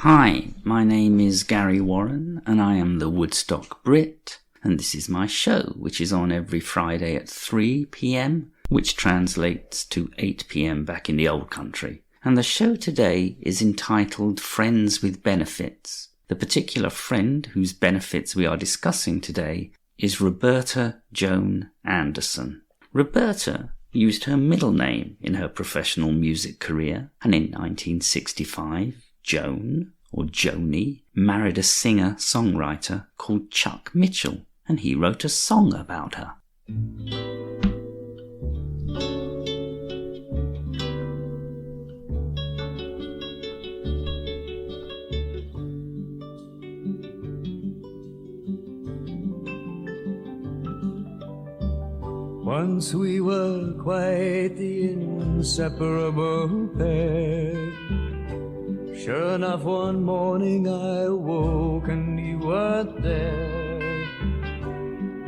Hi, my name is Gary Warren and I am the Woodstock Brit, and this is my show, which is on every Friday at 3 p.m, which translates to 8 p.m. back in the old country. And the show today is entitled Friends with Benefits. The particular friend whose benefits we are discussing today is Roberta Joan Anderson. Roberta used her middle name in her professional music career, and in 1965, Joan, or Joni, married a singer-songwriter called Chuck Mitchell, and he wrote a song about her. Once we were quite the inseparable pair. Sure enough, one morning I awoke and you weren't there.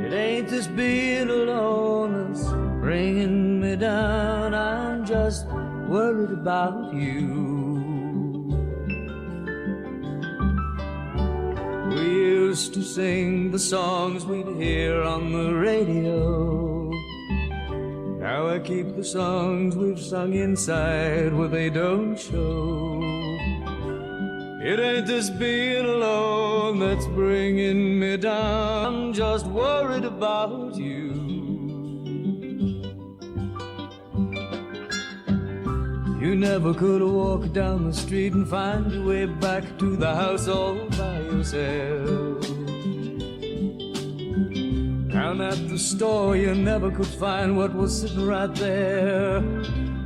It ain't this being alone that's bringing me down. I'm just worried about you. We used to sing the songs we'd hear on the radio. Now I keep the songs we've sung inside where they don't show. It ain't this being alone that's bringing me down. I'm just worried about you. You never could walk down the street and find your way back to the house all by yourself. Down at the store you never could find what was sitting right there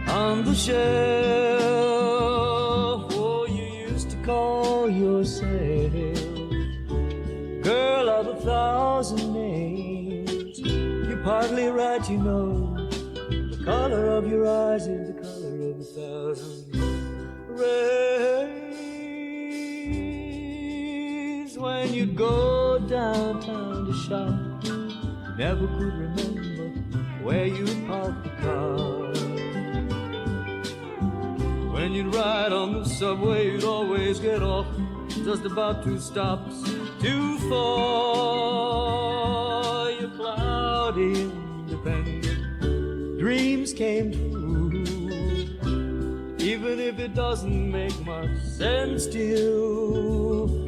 on the shelf. Oh, you used to call yourself girl of 1,000 names. You're partly right, you know. The color of your eyes is the color of 1,000 rays. When you go downtown to shop, never could remember where you parked the car. When you'd ride on the subway, you'd always get off just about 2 stops too far. Your cloudy independent dreams came true, even if it doesn't make much sense to you.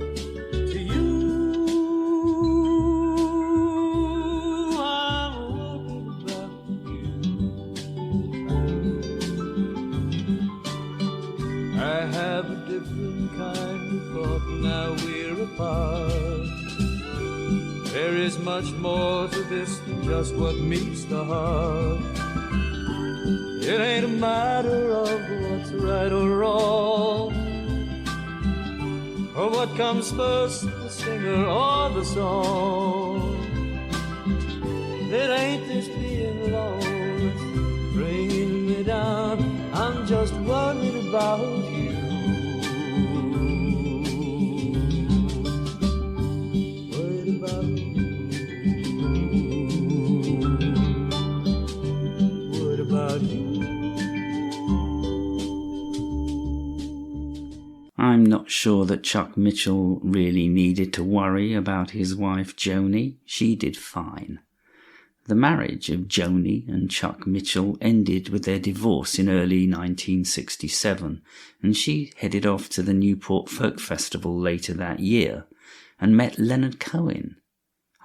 Now we're apart. There is much more to this than just what meets the heart. It ain't a matter of what's right or wrong, or what comes first, the singer or the song. It ain't this being alone that's bringing me down. I'm just worried about you. I'm not sure that Chuck Mitchell really needed to worry about his wife Joni. She did fine. The marriage of Joni and Chuck Mitchell ended with their divorce in early 1967, and she headed off to the Newport Folk Festival later that year and met Leonard Cohen.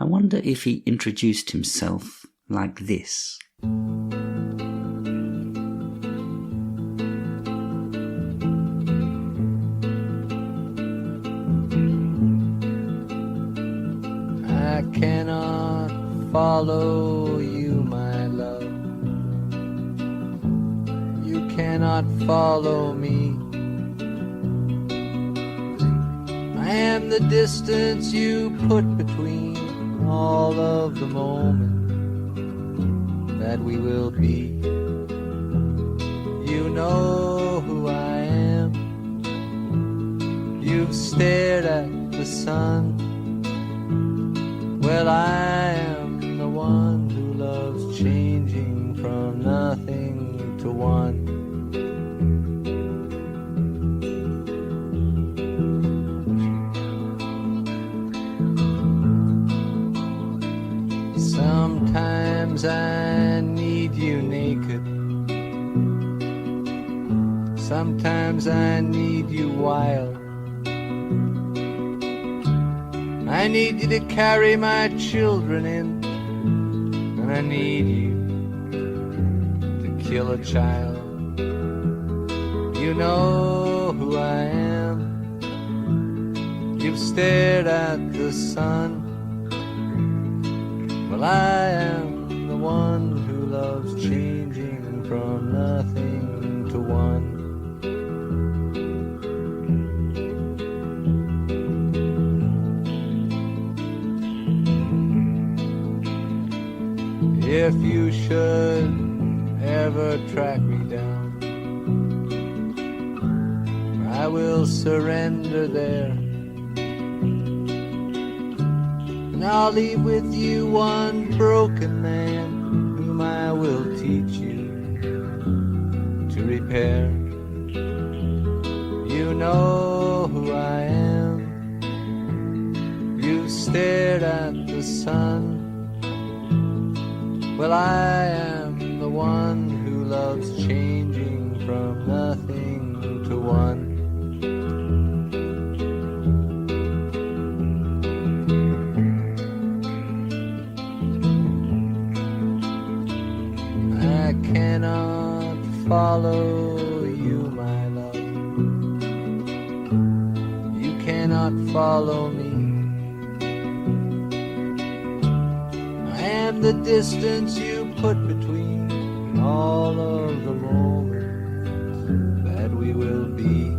I wonder if he introduced himself like this. I cannot follow you, my love. You cannot follow me. I am the distance you put between all of the moments that we will be. You know who I am. You've stared at the sun. Well, I am the one who loves changing from nothing to one. Sometimes I need you wild. I need you to carry my children in, and I need you to kill a child. You know who I am. You've stared at the sun. Well, I am the one who loves changing from nothing to one. If you should ever track me down, I will surrender there, and I'll leave with you one broken man whom I will teach you to repair. You know who I am. You've stared at the sun. Well, I am the one who loves changing from nothing to one. I cannot follow you, my love. You cannot follow me. I am the distance you put between all of the moments that we will be.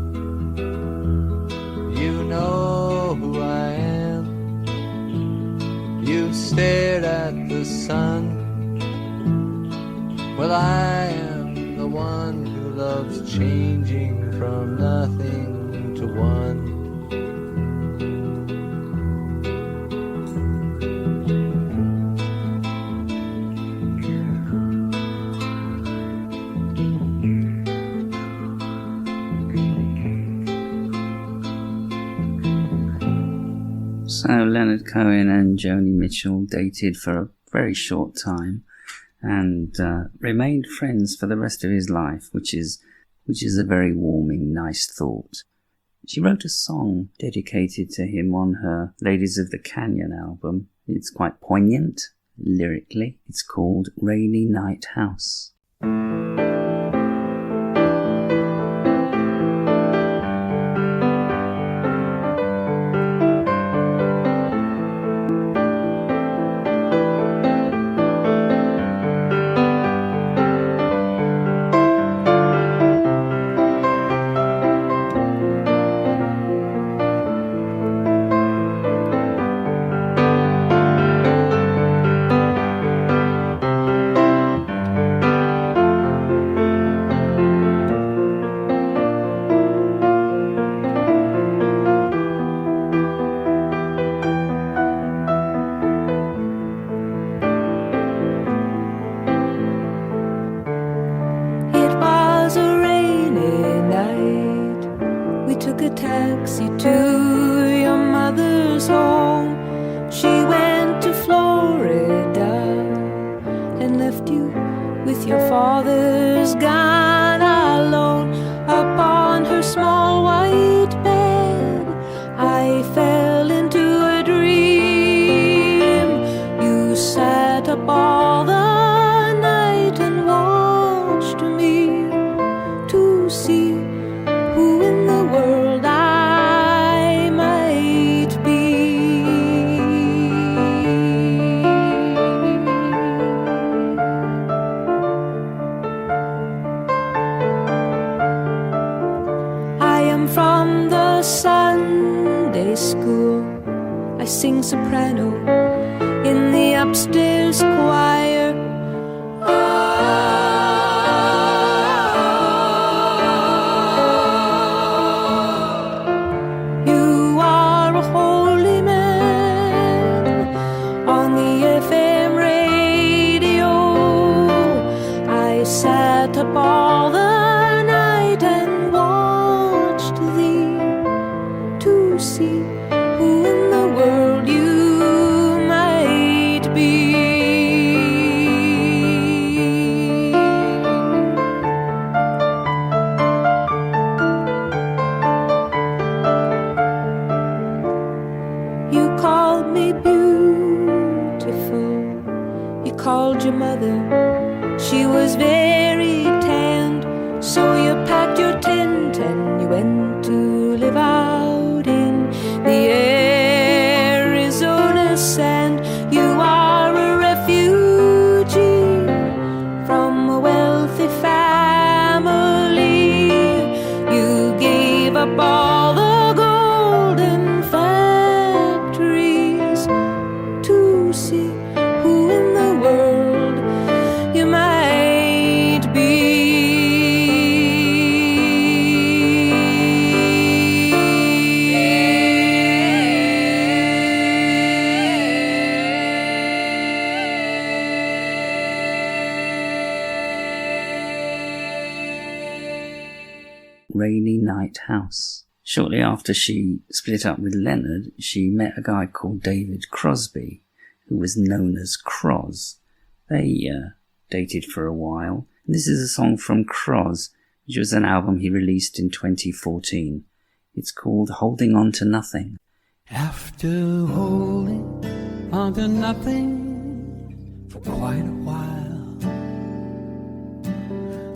You know who I am. You've stared at the sun. Well, I am the one who loves changing from nothing to one. So Leonard Cohen and Joni Mitchell dated for a very short time and remained friends for the rest of his life, which is a very warming, nice thought. She wrote a song dedicated to him on her Ladies of the Canyon album. It's quite poignant lyrically. It's called Rainy Night House. Taxi to your mother's home. She went to Florida and left you with your father's gun alone. Upon her small white bed I fell into a dream. You sat up all the night and watched me to see who in the world I might be. I am from the Sunday school. I sing soprano in the upstairs choir. Up all the night and watched thee to see who in the world you might be. told your mother she was very tanned, so you packed your tent and you went to live out in the Arizona sand. You are a refugee from a wealthy family. You gave up all the golden factories to see who in the world you might be. Rainy Night House. Shortly after she split up with Leonard, she met a guy called David Crosby, who was known as Croz. They dated for a while. This is a song from Croz, which was an album he released in 2014. It's called Holding On to Nothing. After holding on to nothing for quite a while,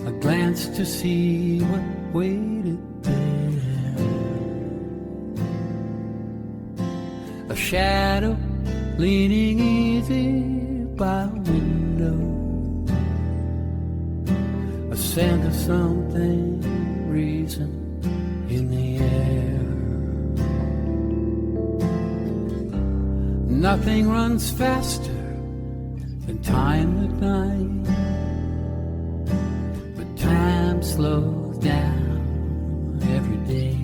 I glanced to see what waited there. A shadow leaning easy by a window, a scent of something reason in the air. Nothing runs faster than time at night, but time slows down every day.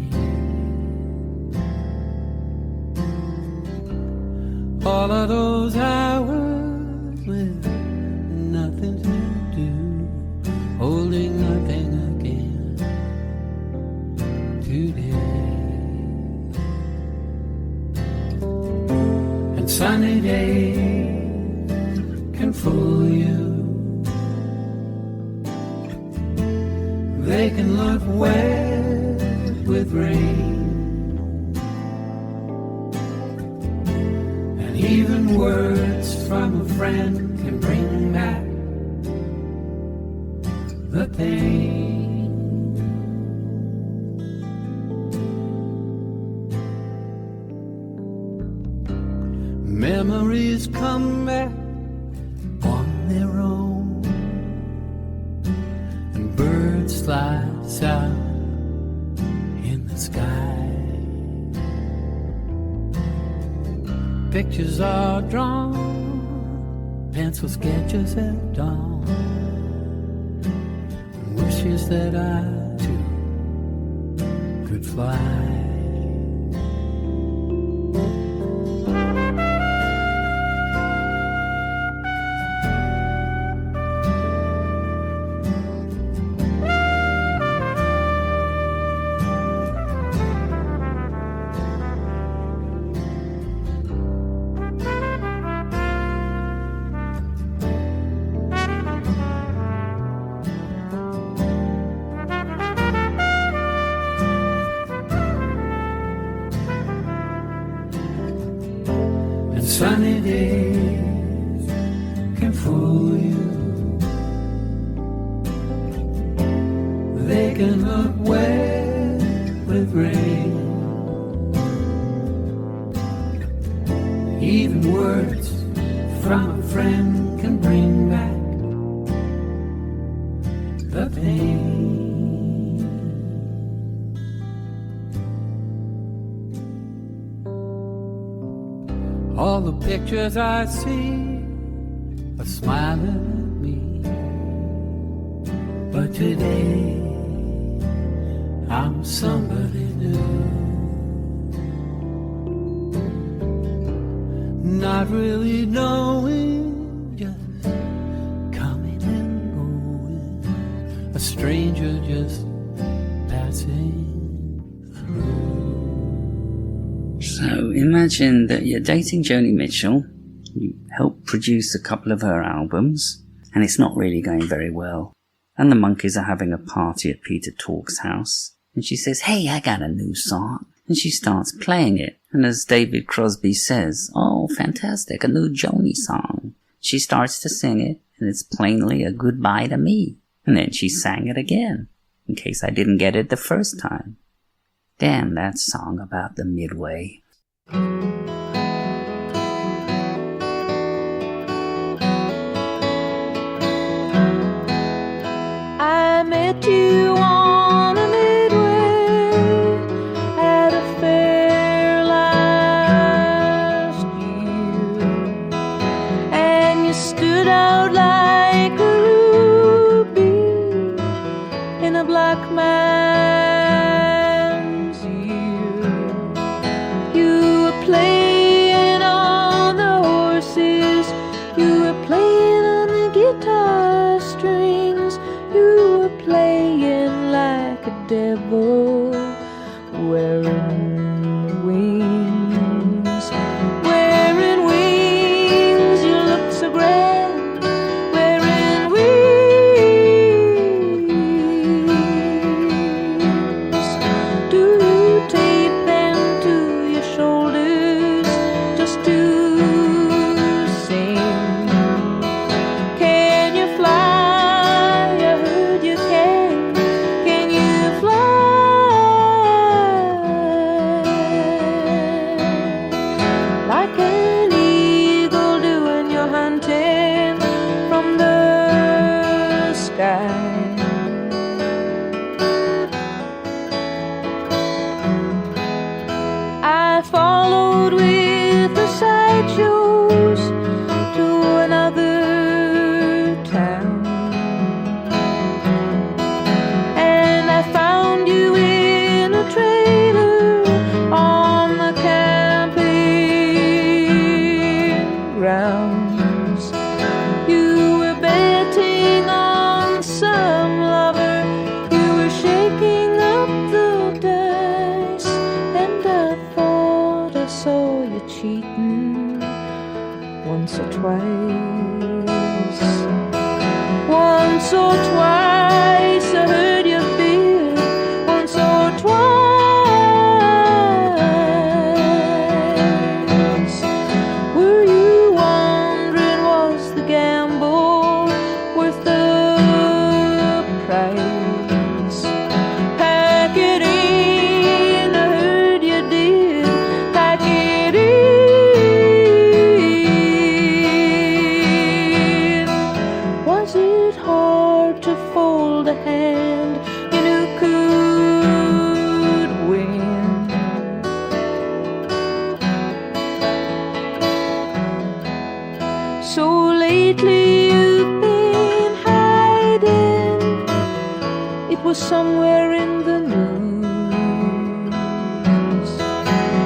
All of those hours with nothing to do, holding nothing again today. And sunny days can fool you. They can look wet with rain. And even words from a friend can bring back the pain. Memories come back on their own, and birds fly south in the sky. Pictures are drawn, pencil sketches at dawn, and wishes that I too could fly. Sunny days can fool you. They can look wet with rain. Even words from a friend can bring back the pain. All the pictures I see are smiling at me, but today I'm somebody new. Not really knowing, just coming and going, a stranger just passing through. So imagine that you're dating Joni Mitchell, you help produce a couple of her albums, and it's not really going very well. And the Monkees are having a party at Peter Tork's house, and she says, "Hey, I got a new song." And she starts playing it, and as David Crosby says, "Oh, fantastic, a new Joni song." She starts to sing it, and it's plainly a goodbye to me. And then she sang it again, in case I didn't get it the first time. Damn that song about the Midway. I met you on a midway at a fair last year, and you stood out like a ruby in a black man's ear. You were playing on the horses, you were playing on the guitar strings, you were playing like a devil wearing wings. Wearing wings, you look so grand. Wearing wings. Do you tape them to your shoulders just to sing? Can you fly? Like an eagle doing your hunting from the sky. I followed with the sideshows to another town, and I found you in a trailer on the grounds. You were betting on some lover, you were shaking up the dice, and I thought I saw you cheating once or twice. Once or twice I heard your beer, once or twice. Were you wondering, was the gamble worth the price? Pack it in, I heard you did. Pack it in. Was it hard to fold a hand you knew could win? So lately you've been hiding, it was somewhere in the news,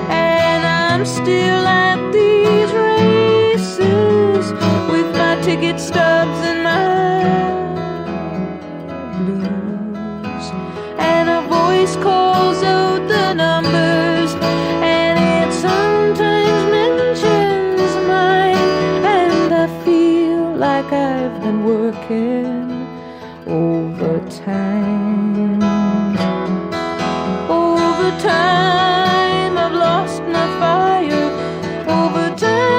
and I'm still at these races with my ticket stubs and my blues, and a voice calls out the numbers, and it sometimes mentions mine, and I feel like I've been working overtime. Overtime, I've lost my fire. Overtime,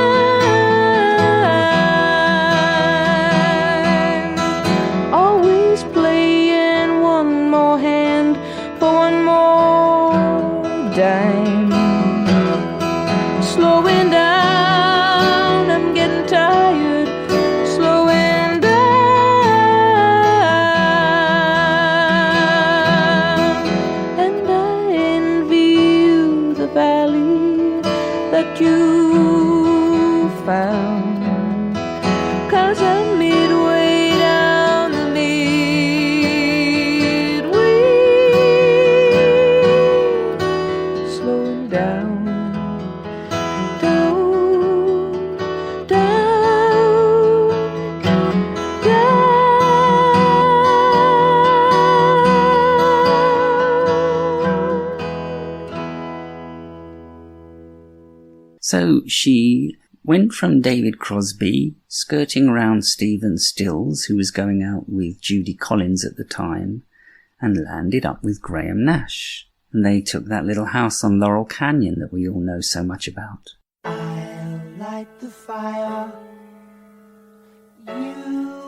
always playing one more hand for one more dime. Slowing down, I'm getting tired. Slowing down, and I envy you the valley that you found, 'cause I'm midway down the midway, slowing down, down, down, down. So she went from David Crosby, skirting around Stephen Stills, who was going out with Judy Collins at the time, and landed up with Graham Nash. And they took that little house on Laurel Canyon that we all know so much about. I'll light the fire. You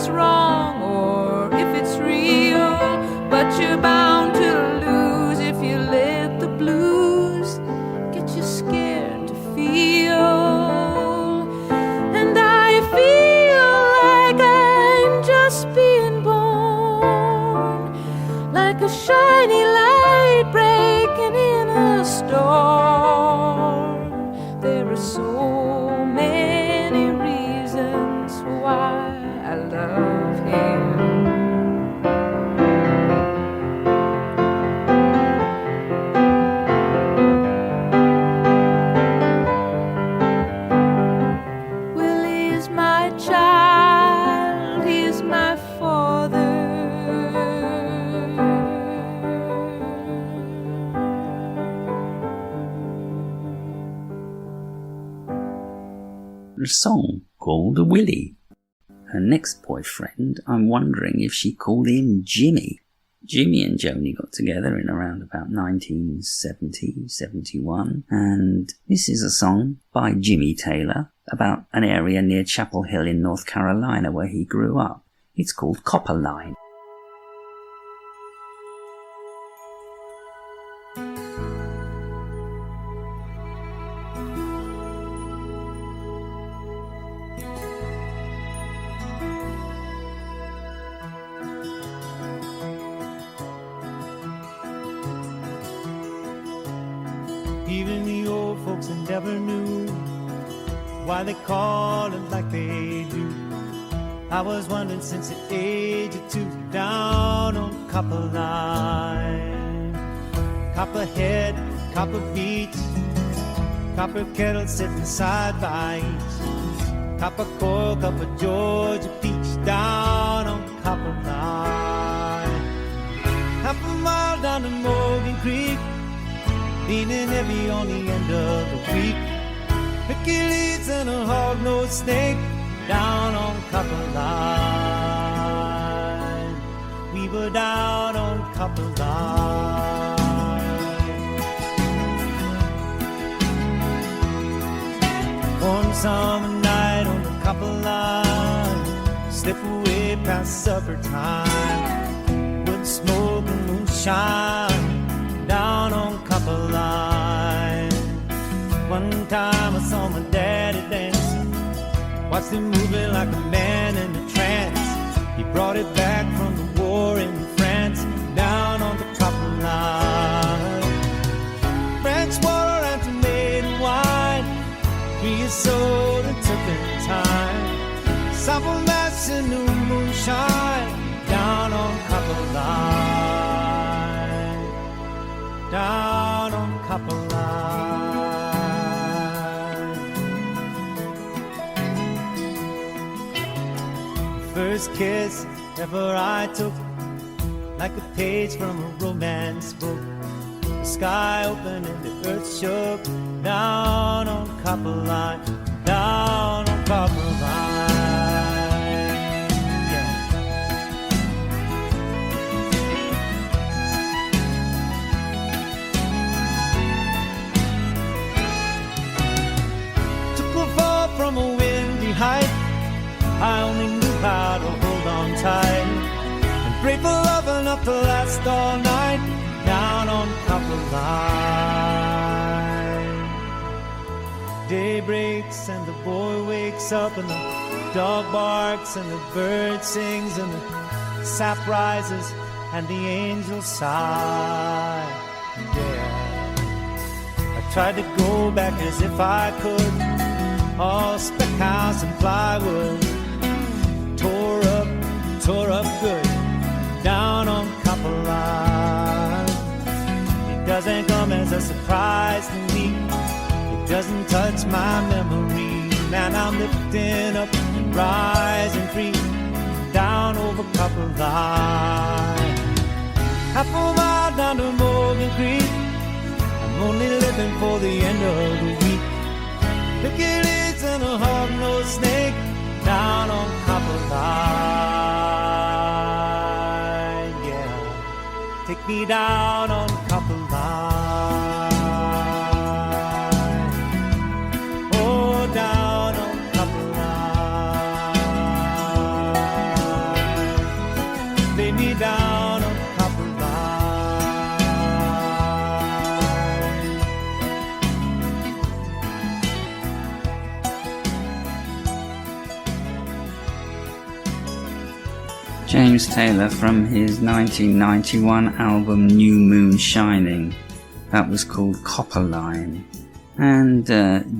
it's wrong or if it's real, but you're bound to lose if you let the blues get you scared to feel. And I feel like I'm just being born, like a shiny light breaking in a storm. There are so many reasons why I love him. Willie is my child, he is my father. A song called Willie. Her next boyfriend, I'm wondering if she called him Jimmy. Jimmy and Joni got together in around about 1970, 71, and this is a song by Jimmy Taylor about an area near Chapel Hill in North Carolina where he grew up. It's called Copper Line. Even the old folks that never knew why they call it like they do. I was wondering since the age of 2, down on Copper Line. Copper Head, Copper Beach, copper kettle sitting side by each, copper coil, copper Georgia peach, down on Copper Line. Half a mile down to Morgan Creek, leaning heavy on the end of the week. Hercules and a hog-nosed snake, down on Copper Line. We were down on Copper Line. One summer night on the Copper Line, slip away past supper time, wood smoke and moonshine, down on Copper Line. One time I saw my daddy dancing, watched him moving like a man in a trance. He brought it back from the war in France, down on the Copper Line. French water and tomato wine, creosote and turpentine, sample mass and new moonshine, down on Copper Line. Down on Copper Line. First kiss ever I took, like a page from a romance book. The sky opened and the earth shook, down on Copper Line, down on Copper Line. Yeah. Took a fall from a windy height, I only knew how to hold on tight and pray for love enough to last all night, down on Copper Line. Day breaks and the boy wakes up and the dog barks and the bird sings and the sap rises and the angels sigh. Yeah, I tried to go back as if I could, all spec house and plywood, tore up good, down on Copper Line. It doesn't come as a surprise to me, it doesn't touch my memory. Man, I'm lifting up and rising free, down over Copper Line. Half a mile down to Morgan Creek, I'm only living for the end of the week. Hercules and a hog-nosed snake, down on Copper Line. Yeah, take me down on Copper Line. Oh, down on Copper Line. James Taylor from his 1991 album New Moon Shining. That was called Copper Line. And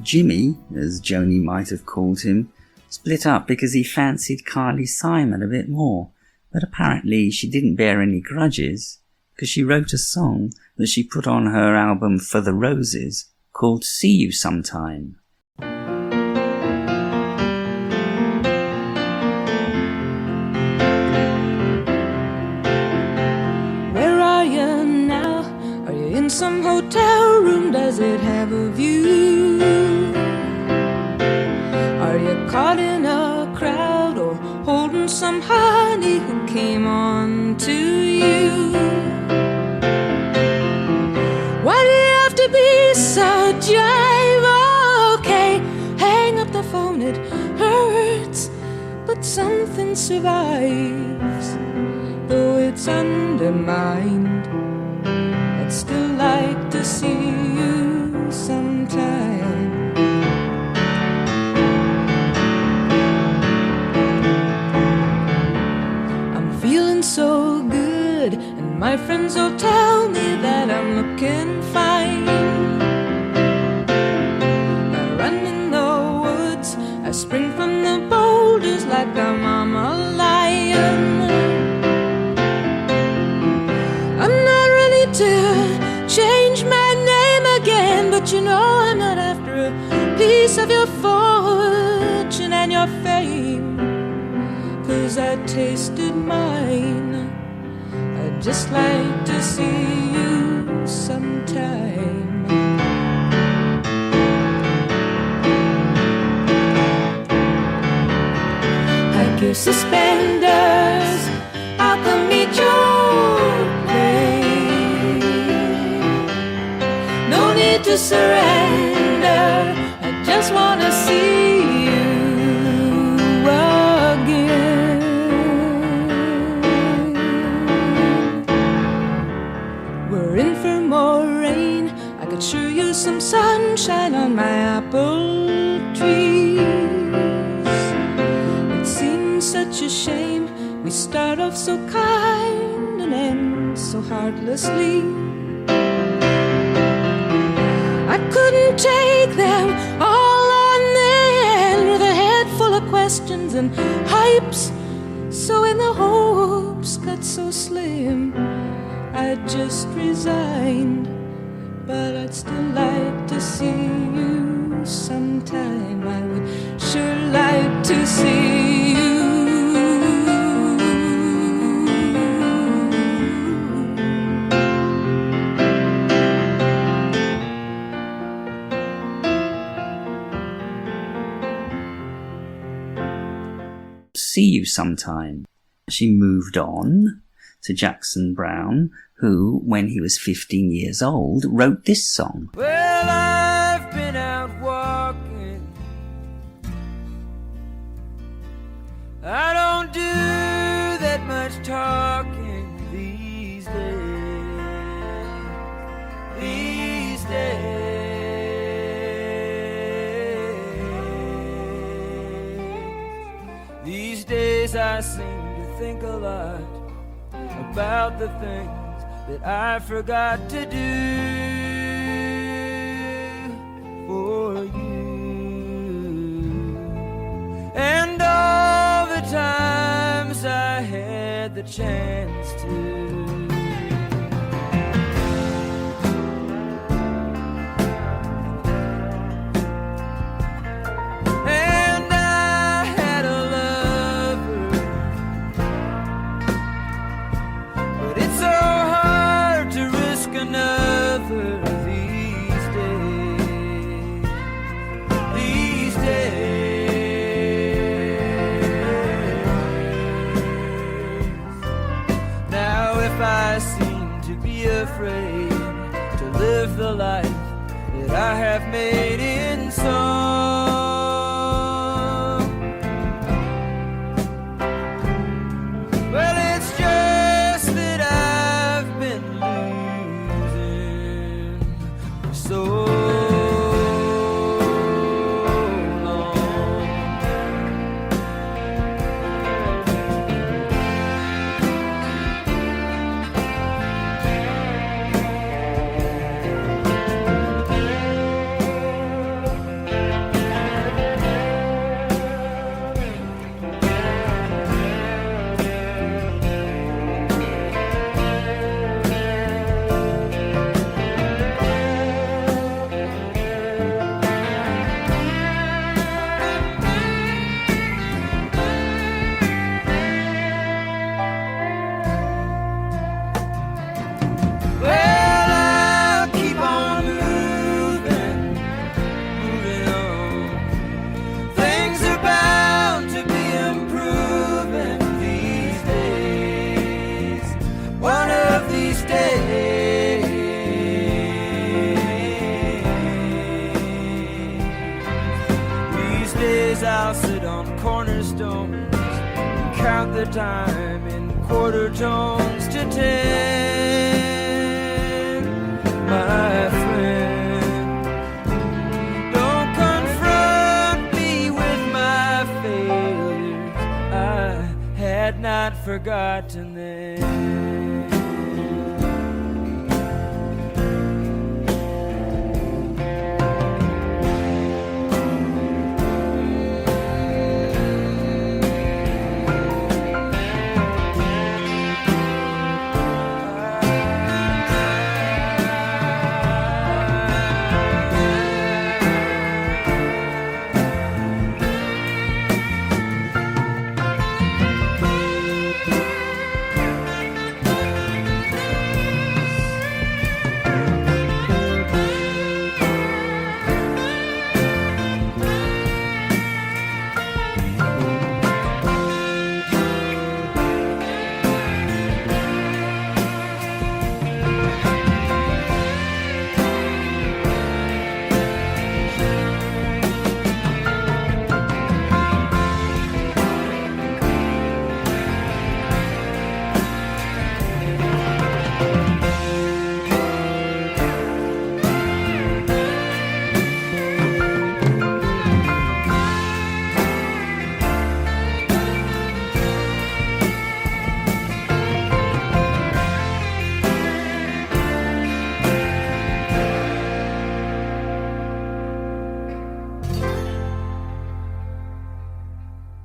Jimmy, as Joni might have called him, split up because he fancied Carly Simon a bit more. But apparently she didn't bear any grudges, because she wrote a song that she put on her album For the Roses called See You Sometime. Where are you now? Are you in some hotel room? Does it have a view? Are you caught in a crowd or holding some honey who came on to you? Why do you have to be so jive? Okay, hang up the phone, it hurts, but something survives. Though it's undermined, I'd still like to see you sometime. I'm feeling so good, and my friends will tell me that I'm looking fine. I run in the woods, I spring from the boulders like I'm a lion. I'm not ready to change my name again, but you know I'm not after a piece of your fortune and your fame, 'cause I tasted mine. I'd just like to see you sometime. Like your suspenders, I'll come meet your plane. No need to surrender, I just wanna see you again. We're in for more rain, I could sure use some sunshine on my apple trees. It seems such a shame we start off so kind and end so heartlessly. I couldn't take them all on the end with a head full of questions and hypes. So in the hopes got so slim, I just resigned. But I'd still like to see you sometime. I would sure like to see you. See You Sometime. She moved on to Jackson Browne, who, when he was 15 years old, wrote this song. Well, I've been out walking. I don't do that much talking these days. These days. These days I seem to think a lot about the things that I forgot to do for you. And all the times I had the chance to. Afraid to live the life that I have made in song. Well, it's just that I've been losing for so long. Sometimes I'll sit on cornerstones and count the time in quarter tones to 10, my friend. Don't confront me with my failures, I had not forgotten them.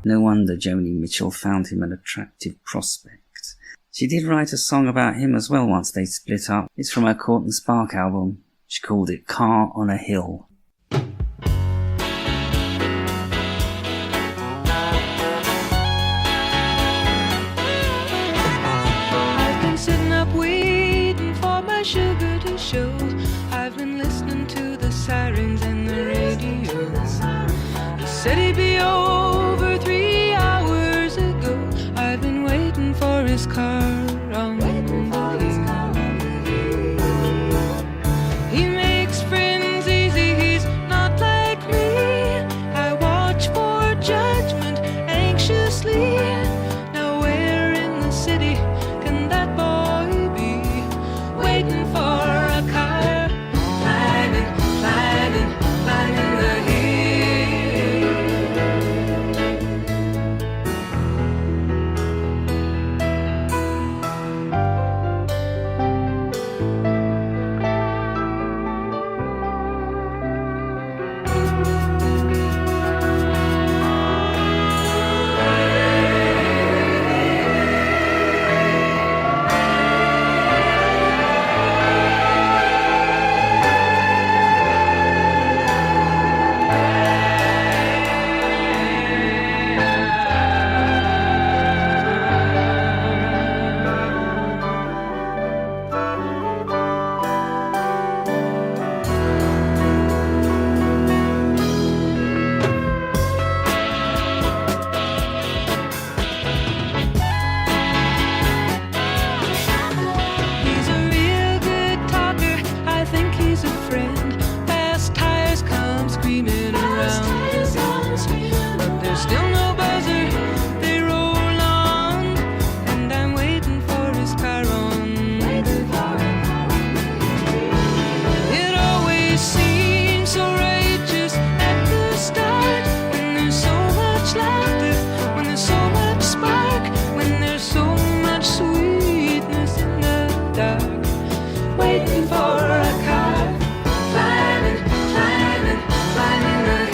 No wonder Joni Mitchell found him an attractive prospect. She did write a song about him as well once they split up. It's from her Court and Spark album. She called it Car on a Hill. I've been sitting up waiting for my sugar to show. I've been listening to the sirens and the radio. He said he'd be over 3 hours ago. I've been waiting for his car on the hill. He makes friends easy, he's not like me. I watch for judgment anxiously. Now where in the city can that boy be? Waiting for a car, climbing, climbing, climbing the hill. He's a real good talker, I think he's a friend. Fast tires come screaming around the bend. But there's still no buzzer, they roll on. And I'm waiting for his car on the hill. It always seems so righteous at the start, when there's so much laughter, when there's so much spark, when there's so much sweetness in the dark. Waiting for a car, climbing, climbing, climbing the hill.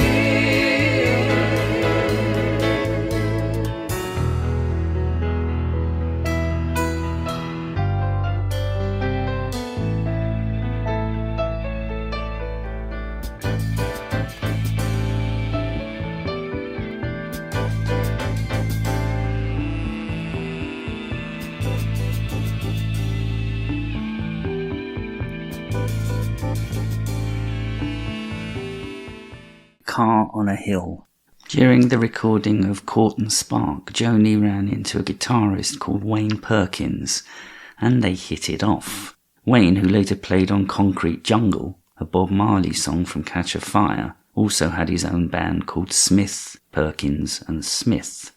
Car on a Hill. During the recording of Court and Spark, Joni ran into a guitarist called Wayne Perkins, and they hit it off. Wayne, who later played on Concrete Jungle, a Bob Marley song from Catch a Fire, also had his own band called Smith, Perkins and Smith.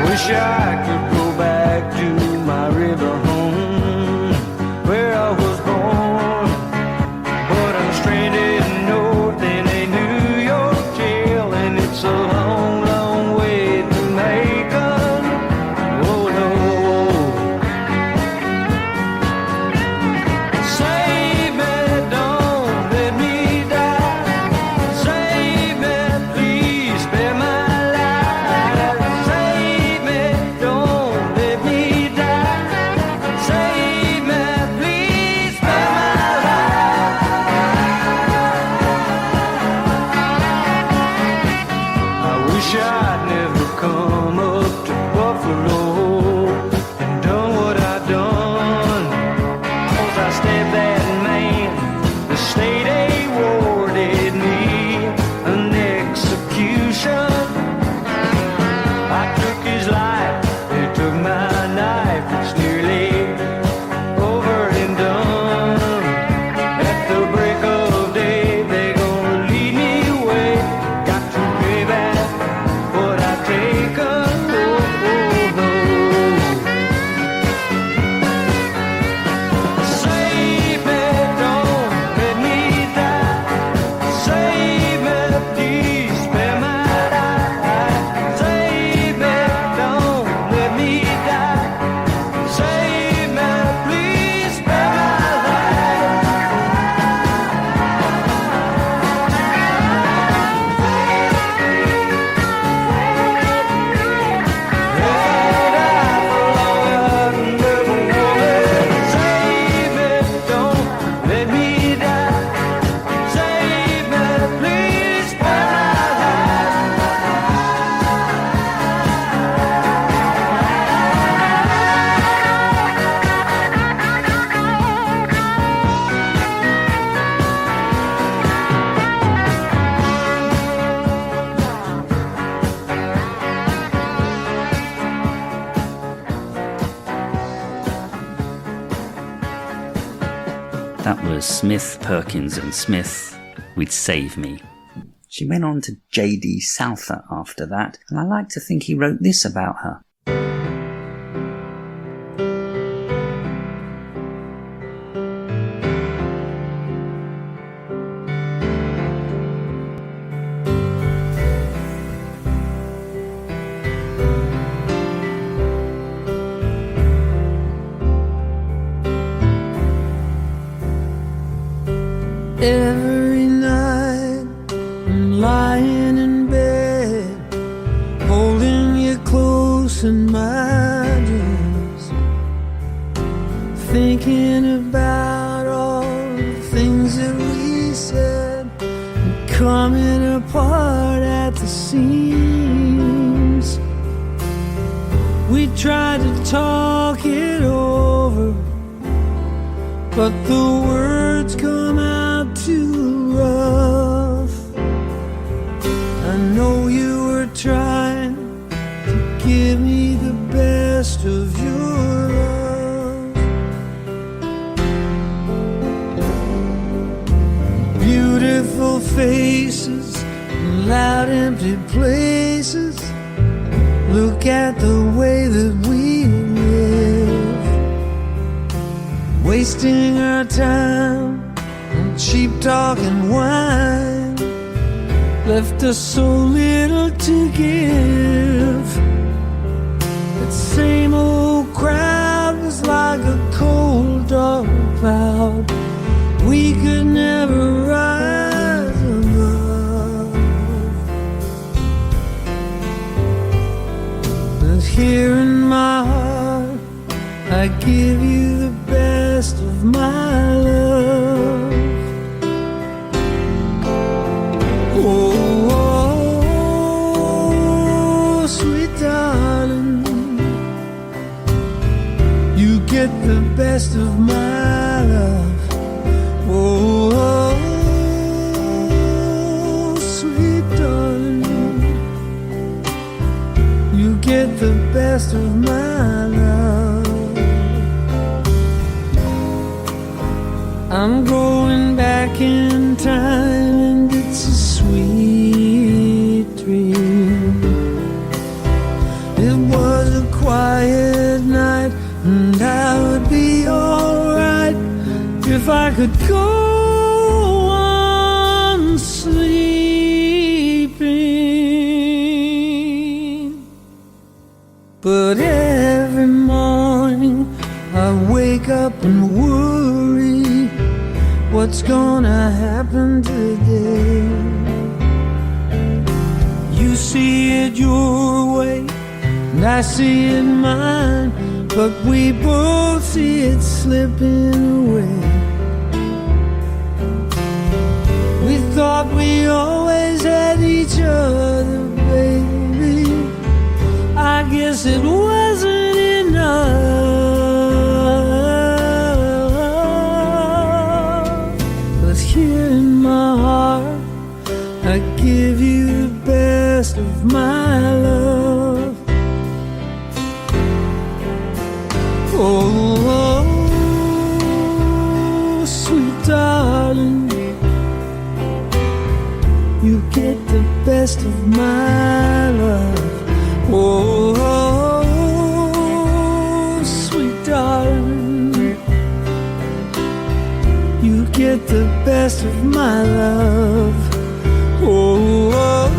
Wish I could go back to my river home where I was born, but I'm stranded north in a New York jail, and it's a long, long way to Macon. Oh no. Save me, don't let me die. Save me, please spare my life. Save me, don't let me die. Save me, please spare my life. I wish I'd never come up to Buffalo and done what I done, 'cause I stabbed that man. The state awarded me an execution. I took his life, they took my knife. It's nearly over and done. At the break of day, they gonna lead me away. Got to pay back what I taken. Oh, oh, oh. Save me, don't let me die. Save me, please spare my life. Save me, don't let me die. Save me, please spare my life. Save me, don't let me die. Save me, please spare That was Smith, Perkins and Smith with Save Me. She went on to J.D. Souther after that, and I like to think he wrote this about her. Every night I'm lying in bed, holding you close in my dreams, thinking about all the things that we said, and coming apart at the seams. We tried to talk it over, but the words come out too rough. I know you were trying to give me the best of your love. Beautiful faces in loud empty places. Look at the way that we live, wasting our time on cheap talk and wine, left us so little to give. That same old crowd was like a cold dark cloud we could never rise above. But here in my heart I give you the best of my love. Oh, oh, oh, sweet darling, you get the best of my love. Oh, sweet darling, you get the best of my love. I'm going back in time and it's a sweet dream. It was a quiet night and I would be alright if I could go on sleeping. But every morning I wake up and worry, what's gonna happen today? You see it your way and I see it mine, but we both see it slipping away. We thought we always had each other, baby. I guess it wasn't enough. But here in my heart, I give you the best of my love. Oh, sweet darling, you get the best of my love. Oh, sweet darling, you get the best of my love. Oh,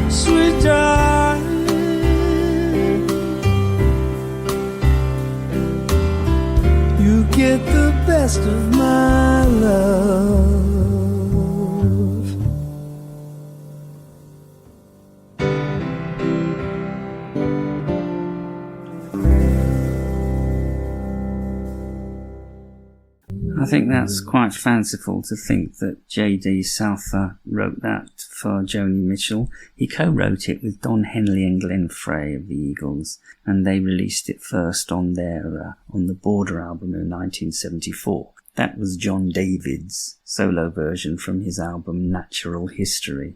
sweet darling, you get the best of my love. I think that's quite fanciful to think that J.D. Souther wrote that for Joni Mitchell. He co-wrote it with Don Henley and Glenn Frey of the Eagles, and they released it first on their on the Border album in 1974. That was John David's solo version from his album Natural History.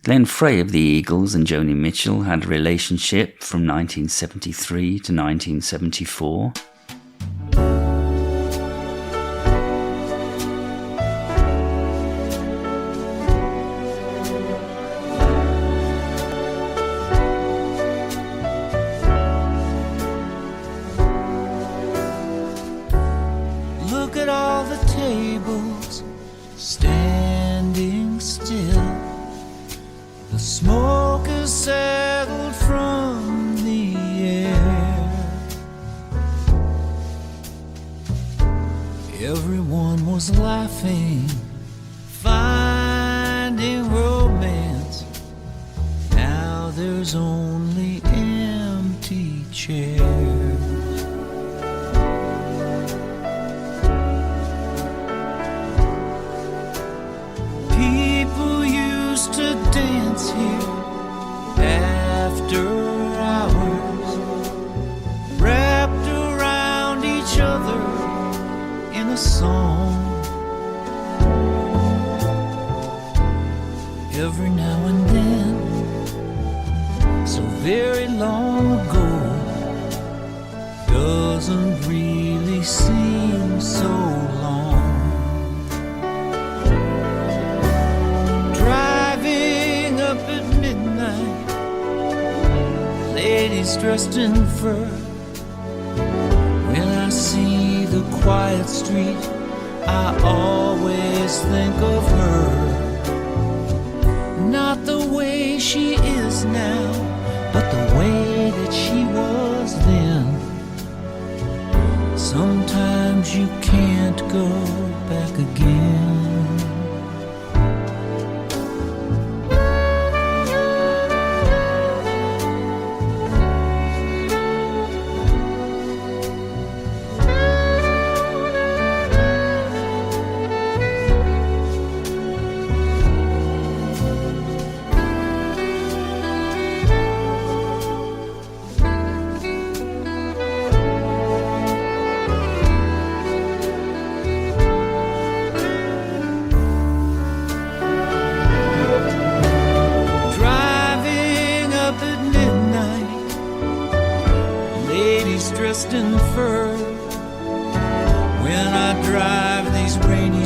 Glenn Frey of the Eagles and Joni Mitchell had a relationship from 1973 to 1974. Look at all the tables standing still. The smoke has settled from the air. Everyone was laughing, finding romance. Now there's only empty chairs. People used to dance here after hours, wrapped around each other in a song. Every now and then, so very long ago, doesn't really seem so long. Driving up at midnight, ladies dressed in fur. When I see the quiet street, I always think of her. Not the way she is now, but the way that she was then. Sometimes you can't go back again.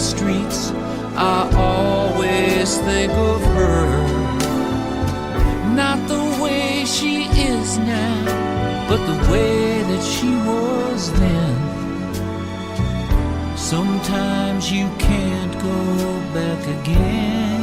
streets, I always think of her. Not the way she is now, but the way that she was then. Sometimes you can't go back again.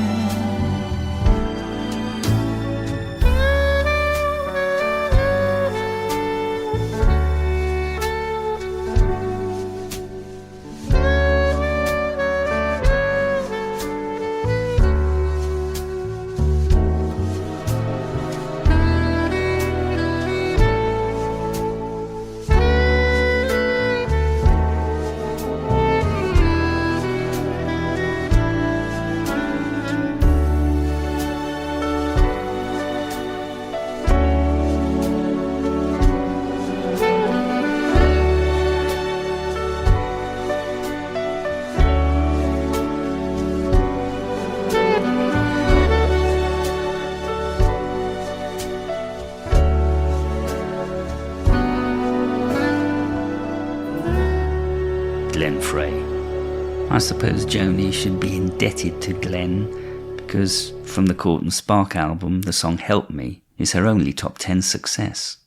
I suppose Joni should be indebted to Glenn, because from the Court and Spark album, the song Help Me is her only top 10 success.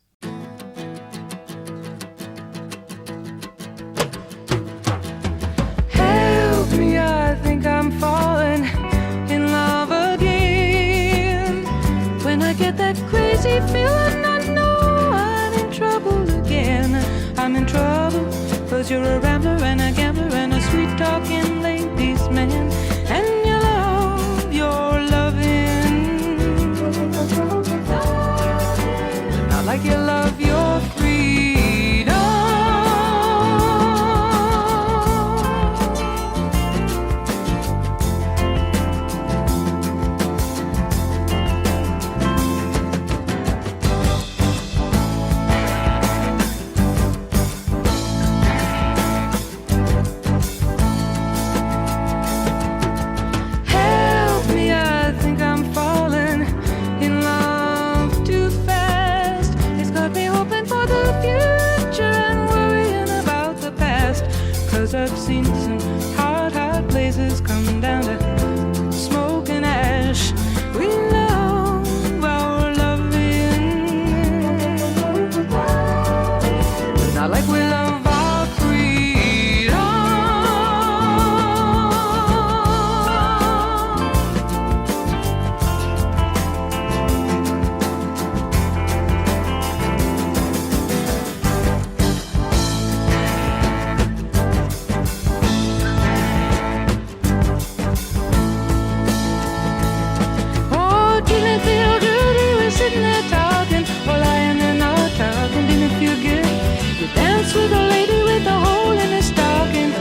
Help me, I think I'm falling in love again. When I get that crazy feeling, I know I'm in trouble again. I'm in trouble, 'cause you're a rambler and a gambler and a sweet-talking ladies' man, and you love your loving, not like you love your freedom. I've seen some hot, hot places come down to smoke and ash. We love our loving, not like we love our freedom. Sitting there talking, or lying there not talking, didn't it feel good? You danced with a lady with a hole in her stocking,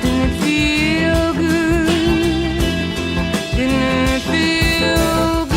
didn't it feel good? Didn't it feel good?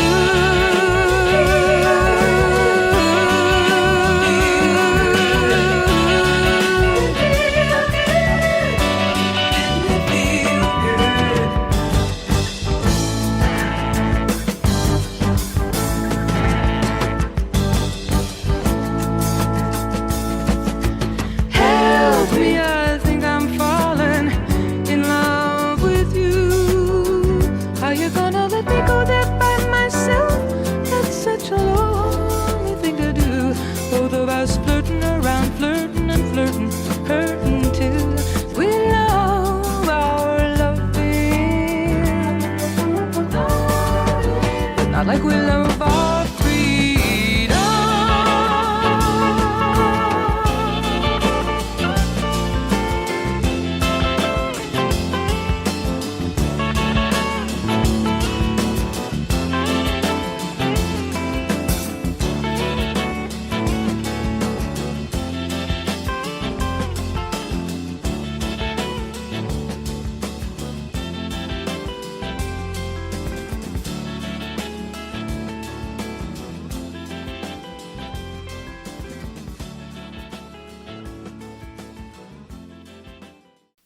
Like we love our freedom.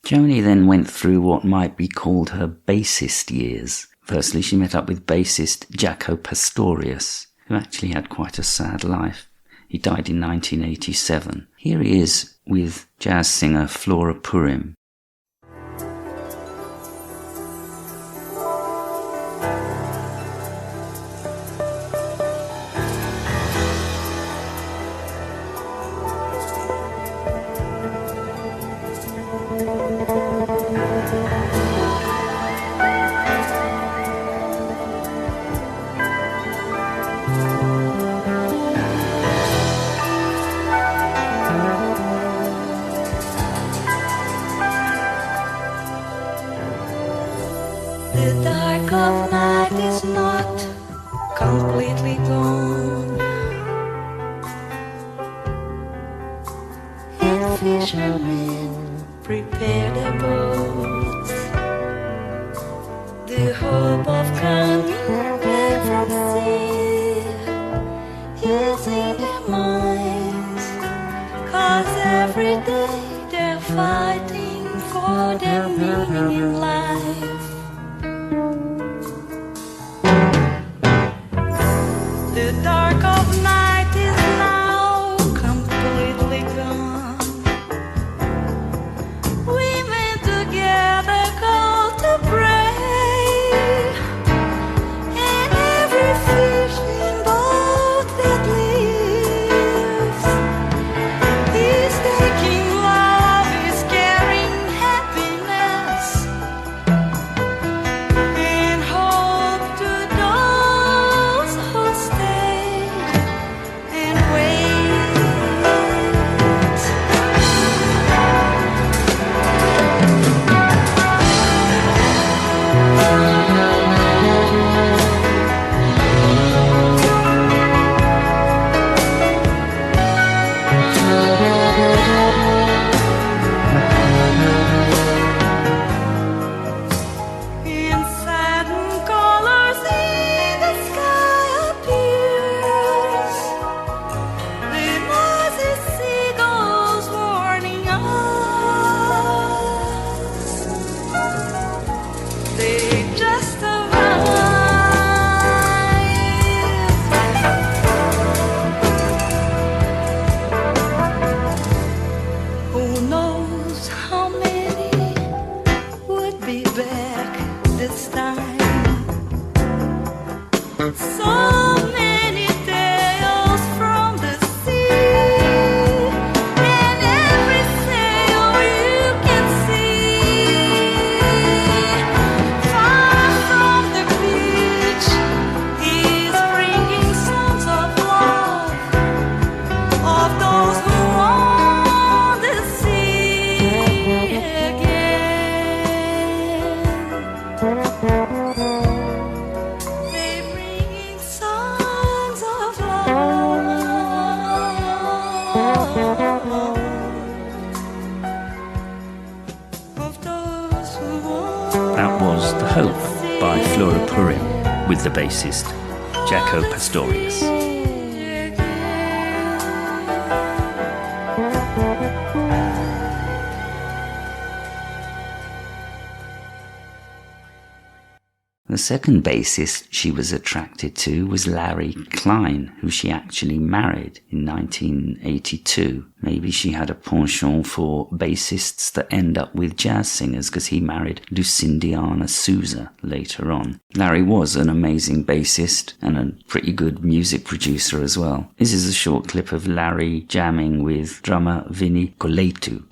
Joni then went through what might be called her bassist years. Firstly, she met up with bassist Jaco Pastorius, who actually had quite a sad life. He died in 1987. Here he is with jazz singer Flora Purim. dark of night is not completely gone, and fishermen prepare their boats, the hope of coming back from sea is in their minds, 'cause every day they're fighting for their meaning in life. The dark of night is now completely gone. Women together call to pray, and every fishing boat that leaves is taking love, is carrying happiness and hope to those who stay and wait. In satin colors in the sky appears the noisy seagulls warning us. They just arrived. Who knows how many would be back this time? So many tales from the sea, and every sail you can see. Far from the beach is bringing songs of love, of those who want to see again. They bringing songs of love, of those who want. That was The Hope by Flora Purim with the bassist Jaco Pastorius. The second bassist she was attracted to was Larry Klein, who she actually married in 1982. Maybe she had a penchant for bassists that end up with jazz singers, because he married Lucindiana Souza later on. Larry was an amazing bassist and a pretty good music producer as well. This is a short clip of Larry jamming with drummer Vinny Colaitu.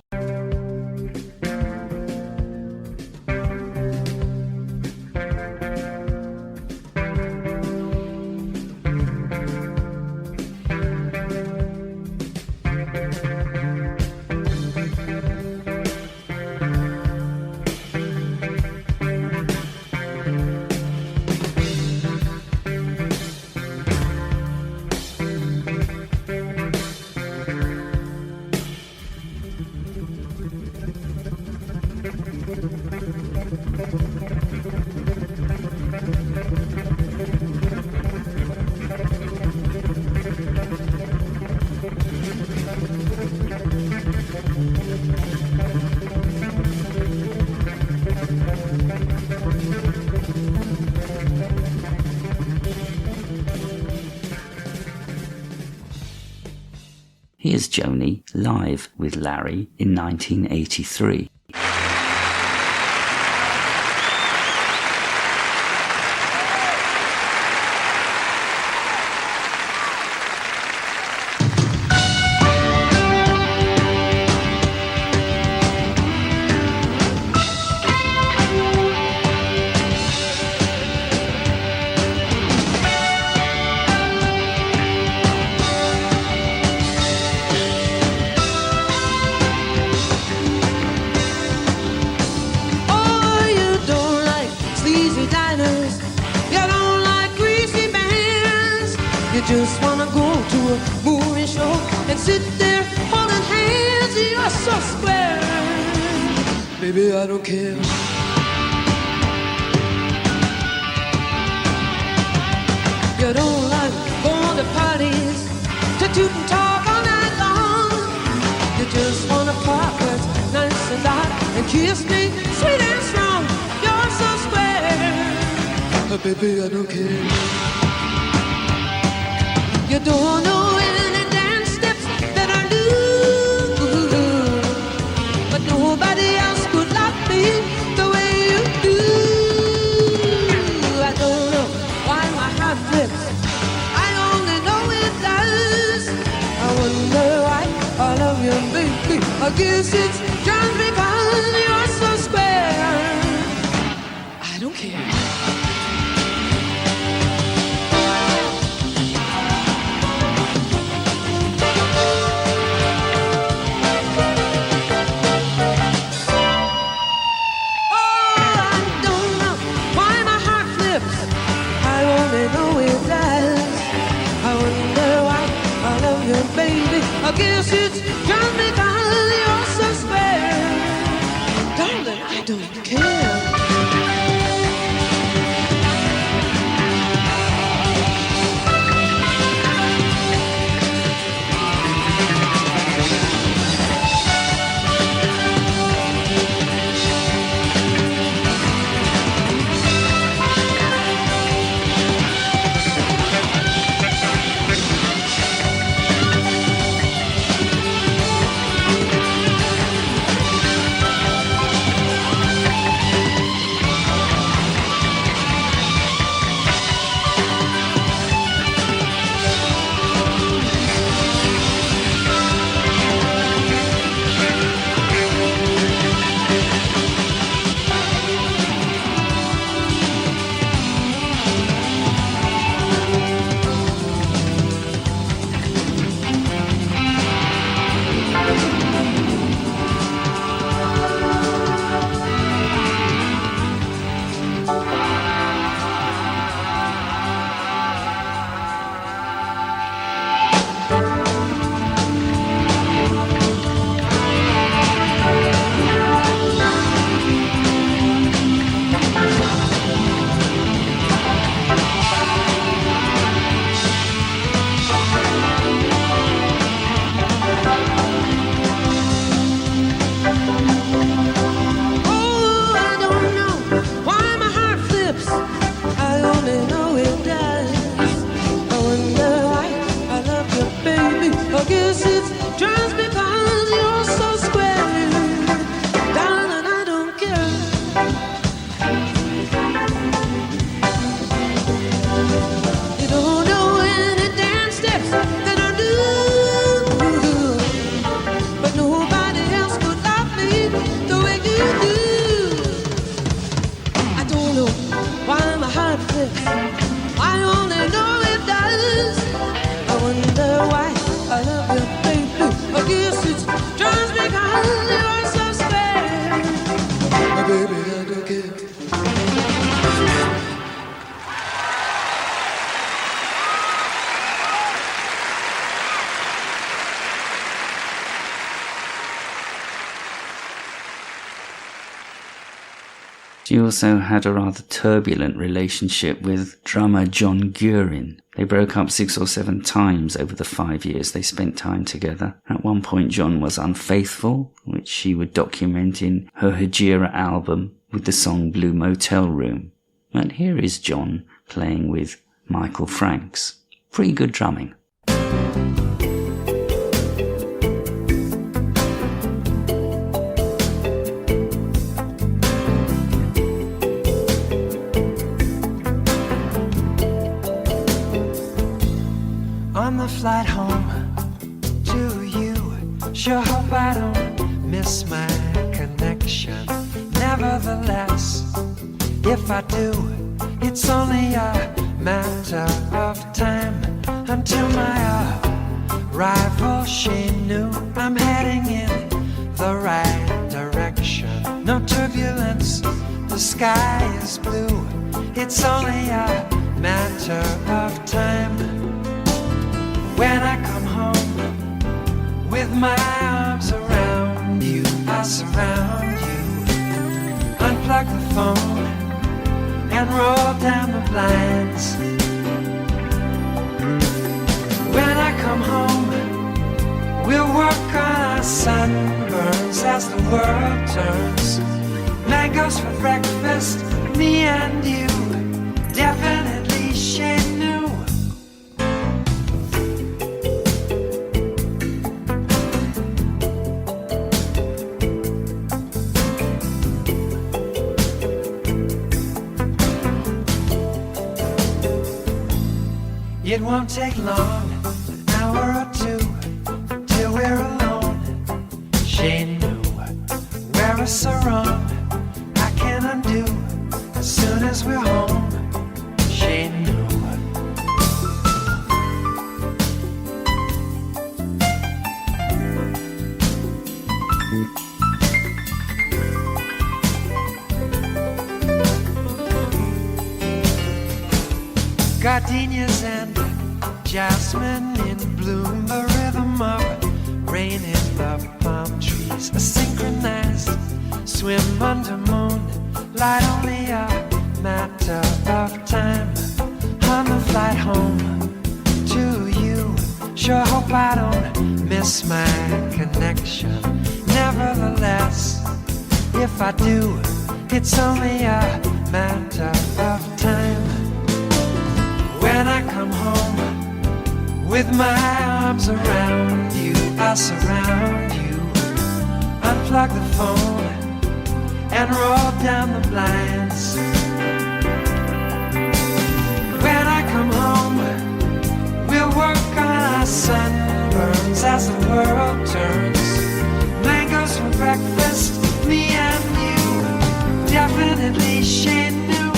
Here's Joni live with Larry in 1983. just wanna go to a movie show and sit there holding hands. You're so square. Baby, I don't care. You don't like going to parties, to toot and talk all night long. You just wanna park where it's nice and light and kiss me sweet and strong. You're so square. Baby, I don't care. You don't know any dance steps that I do, but nobody else could love me the way you do. I don't know why my heart flips, I only know it does. I wonder why I love you, baby. I guess it's just because you're so square. I don't care. Baby, I guess it's just because you're so square. Darling, I don't care. She also had a rather turbulent relationship with drummer John Guerin. They broke up 6 or 7 times over the 5 years they spent time together. At one point John was unfaithful, which she would document in her Hejira album with the song Blue Motel Room. And here is John playing with Michael Franks. Pretty good drumming. On the flight home to you, sure hope I don't miss my connection. Nevertheless, if I do, it's only a matter of time until my arrival. She knew I'm heading in the right direction. No turbulence, the sky is blue. It's only a matter of time. When I come home with my arms around you, I surround you. Unplug the phone and roll down the blinds. When I come home, we'll work on our sunburns as the world turns. Mangoes for breakfast, me and you, definitely shade new. It won't take long, an hour or two, till we're alone. She knew where a sarong I can undo as soon as we're home. She knew. Gardenias and jasmine in bloom, the rhythm of rain in the palm trees, a synchronized swim under moon, light only a matter of time. On the flight home to you, sure hope I don't miss my connection. Nevertheless, if I do, it's only a matter of time. When I come home with my arms around you, I surround you. Unplug the phone and roll down the blinds. When I come home, we'll work on our sunburns as the world turns. Mangoes for breakfast, me and you, definitely shade new.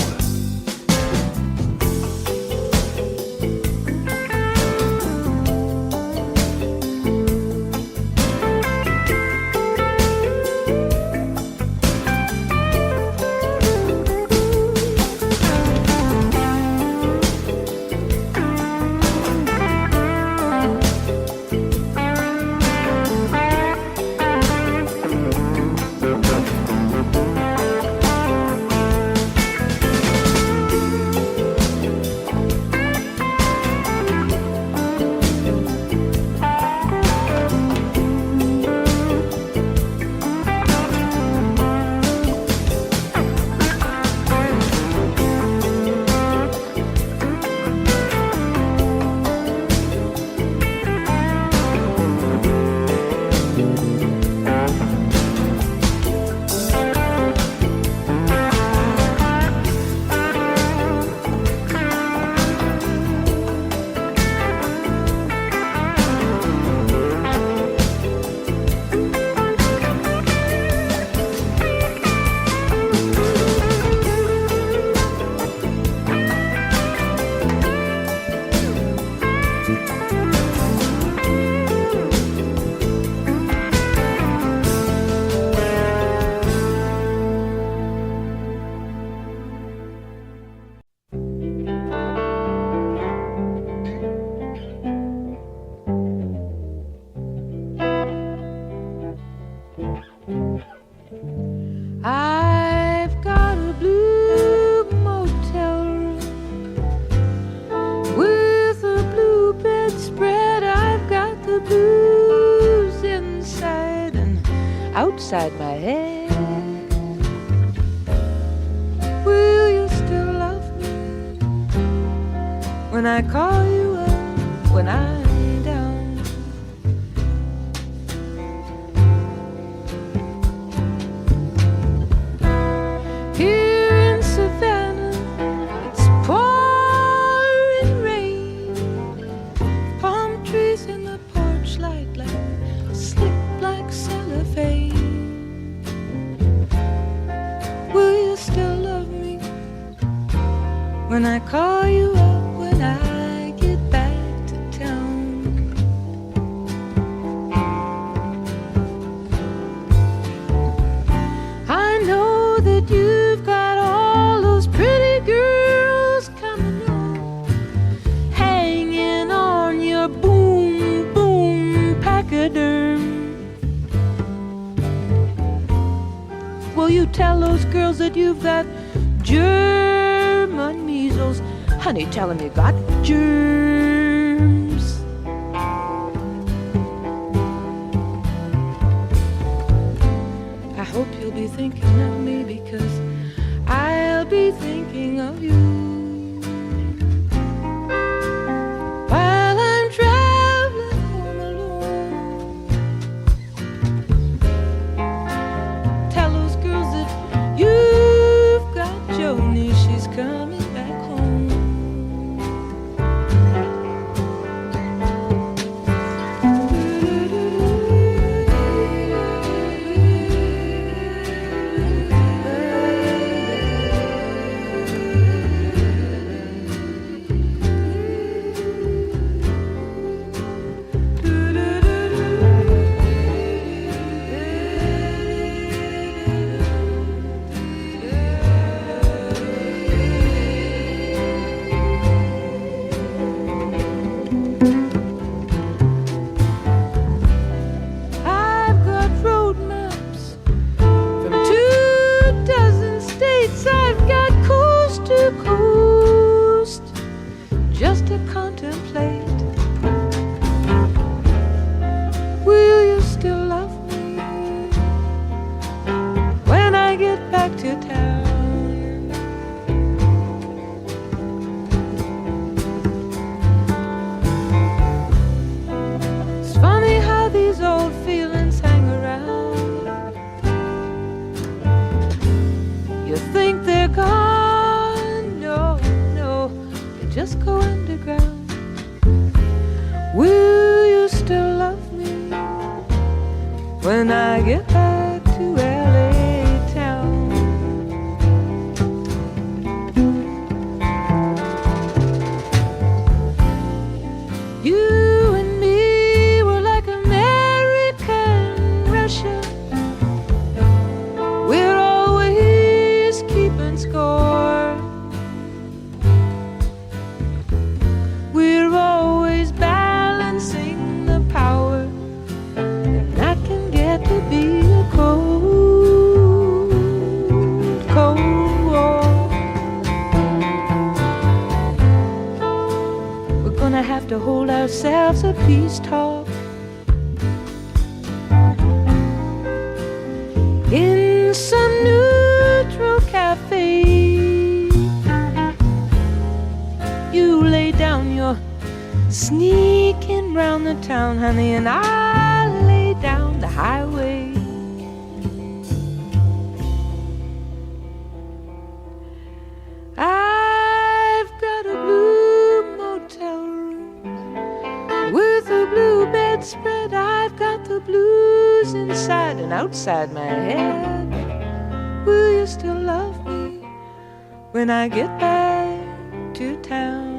Outside my head, will you still love me when I call you up, when I'm down? Here in Savannah, it's pouring rain, palm trees in the porch light like slick black cellophane. When I call you up, when I get back to town. I know that you've got all those pretty girls coming on, hanging on your boom Will you tell those girls that you've got German measles? Honey, tell them you got germs. I hope you'll be thinking of me, because I'll be thinking of you. While I'm traveling home alone, tell those girls that you've got Joni, she's coming back home. I've got road maps from 24 states. I've got coast to coast just to contemplate. Will you still love me when I get back to town? It's funny how these old feelings hang around. You think they're gone? No, no, they just go underground. Will you still love me when I get back to LA town? You and me were like America and Russia. We're always keeping score. We're always balancing the power, and that can get to be a cold, cold war. We're gonna have to hold ourselves a peace talk in some neutral cafe. You lay down your sneaking round the town, honey, and I lay down the highway. I've got a blue motel room with a blue bedspread. I've got the blues inside and outside my head. Will you still love me when I get back to town?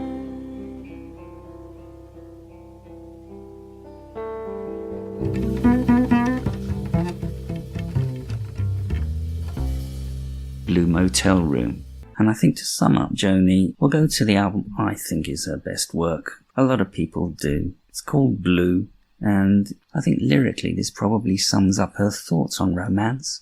Blue Motel Room. And I think to sum up Joni, we'll go to the album I think is her best work. A lot of people do. It's called Blue, and I think lyrically this probably sums up her thoughts on romance.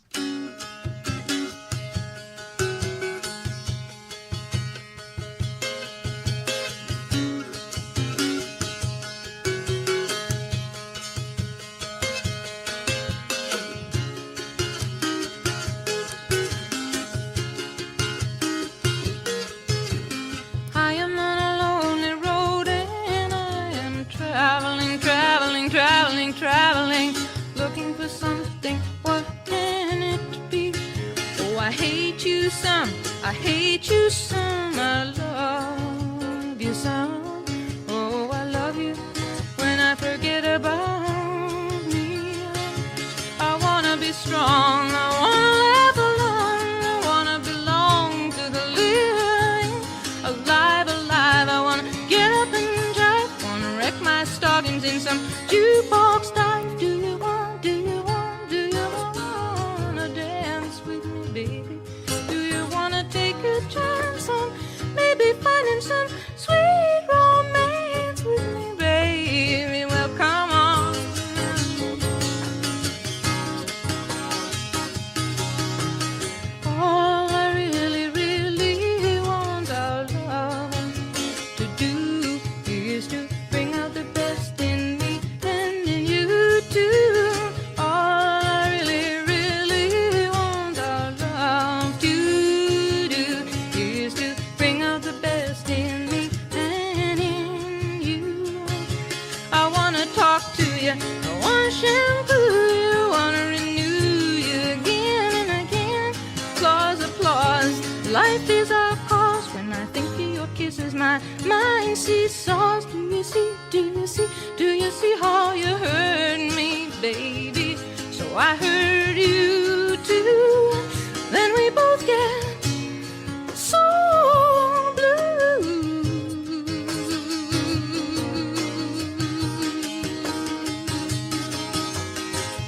I am on a lonely road and I am traveling, traveling, traveling, traveling, looking for something. What can it be? Oh, I hate you some, I hate you some, I love you some. Oh, I love you when I forget about me. I wanna be strong, I wanna live alone, I wanna belong to the living. Alive, alive, I wanna get up and drive, wanna wreck my stockings in some jukebox dive. Do you wanna dance with me, baby? Do you wanna take a chance on maybe finding some sweet romance with me, baby? Well, come on. life is our cause. When I think of your kisses, my mind seesaws. Do you see, do you see, do you see how you hurt me, baby? So I hurt you too. Then we both get so blue.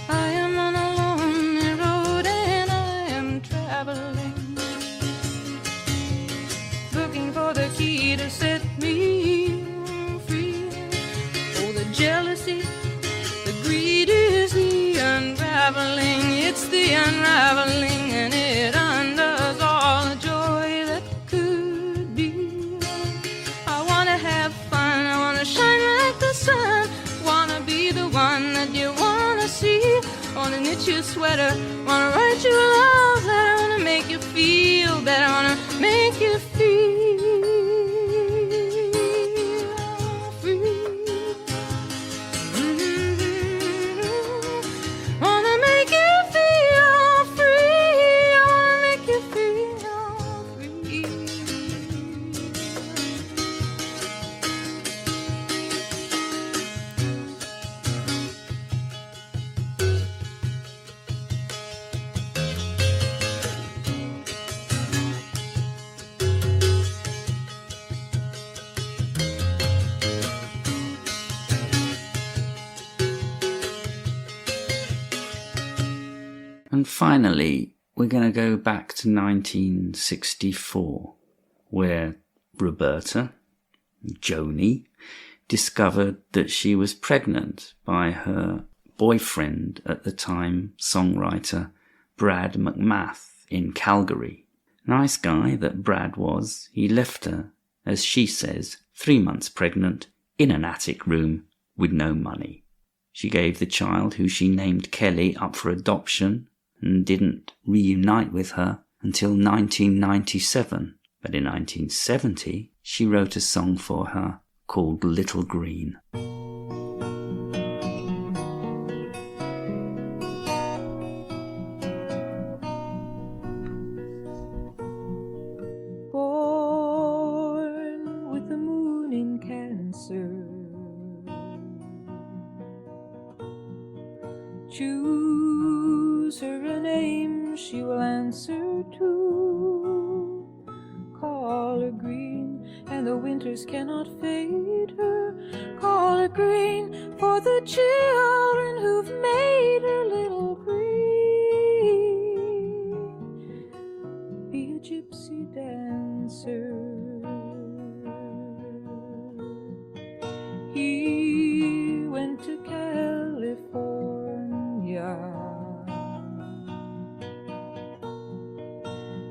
I am on a lonely road and I am traveling, looking for the key to set me free. Oh, the jealousy, the greed is the unraveling. It's the unraveling, and it undoes all the joy that could be. I wanna have fun, I wanna shine like the sun, wanna be the one that you wanna see. Wanna knit you a sweater, wanna write you a love letter, wanna make you feel better, wanna make you feel free. Wanna make you feel free. I wanna make you feel free. And finally, we're going to go back to 1964, where Roberta, Joni, discovered that she was pregnant by her boyfriend at the time, songwriter Brad McMath in Calgary. Nice guy that Brad was. He left her, as she says, 3 months pregnant, in an attic room with no money. She gave the child, who she named Kelly, up for adoption and didn't reunite with her until 1997. But in 1970, she wrote a song for her called Little Green. Born with the moon in Cancer, choose her a name she will answer to. Call her green, and the winters cannot fade her. Call her green for the children who've made her little green. Be a gypsy dancer. He went to California,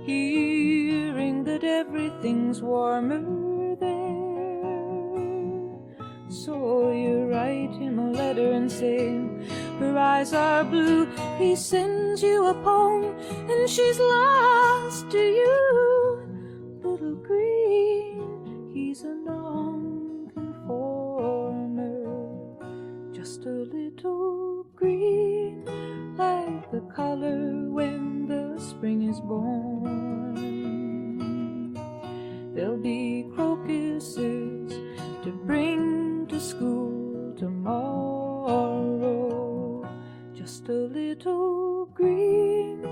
hearing that everything's warmer there. So you write him a letter and say, her eyes are blue. He sends you a poem and she's lost to you. Little green, he's a non-conformer, just a little green, like the color when the spring is born. There'll be crocuses to bring to school tomorrow, just a little green,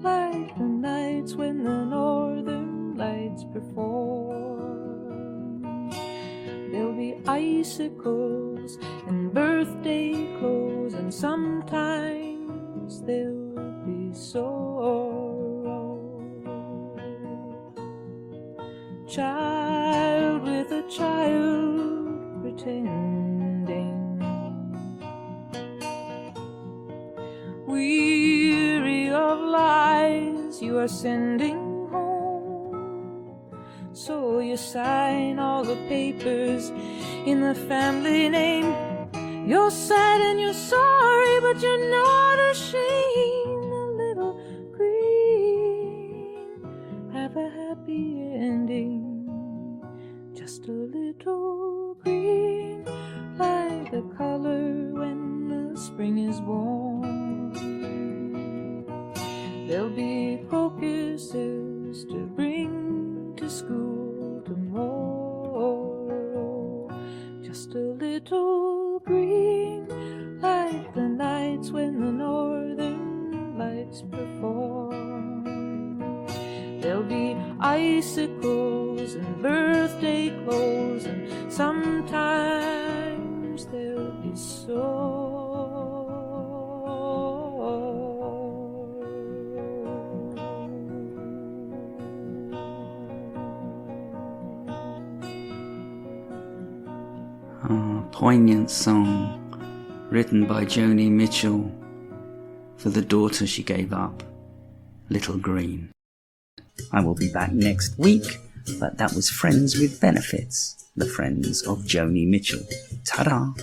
like the nights when the northern lights perform. There'll be icicles and birthday clothes, and sometimes there'll be sorrow. Child with a child pretending, weary of lies you are sending home. So you sign all the papers in the family name. You're sad and you're sorry, but you're not ashamed. A little green, have a happy ending. Just a little green, like the color when the spring is born. There'll be crocuses to bring to school tomorrow. Just a little green, like the nights when the northern lights perform. There'll be icicles and birthday clothes, and sometimes there'll be snow. Poignant song written by Joni Mitchell for the daughter she gave up, Little Green. I will be back next week, but that was Friends with Benefits, the friends of Joni Mitchell. Ta-da!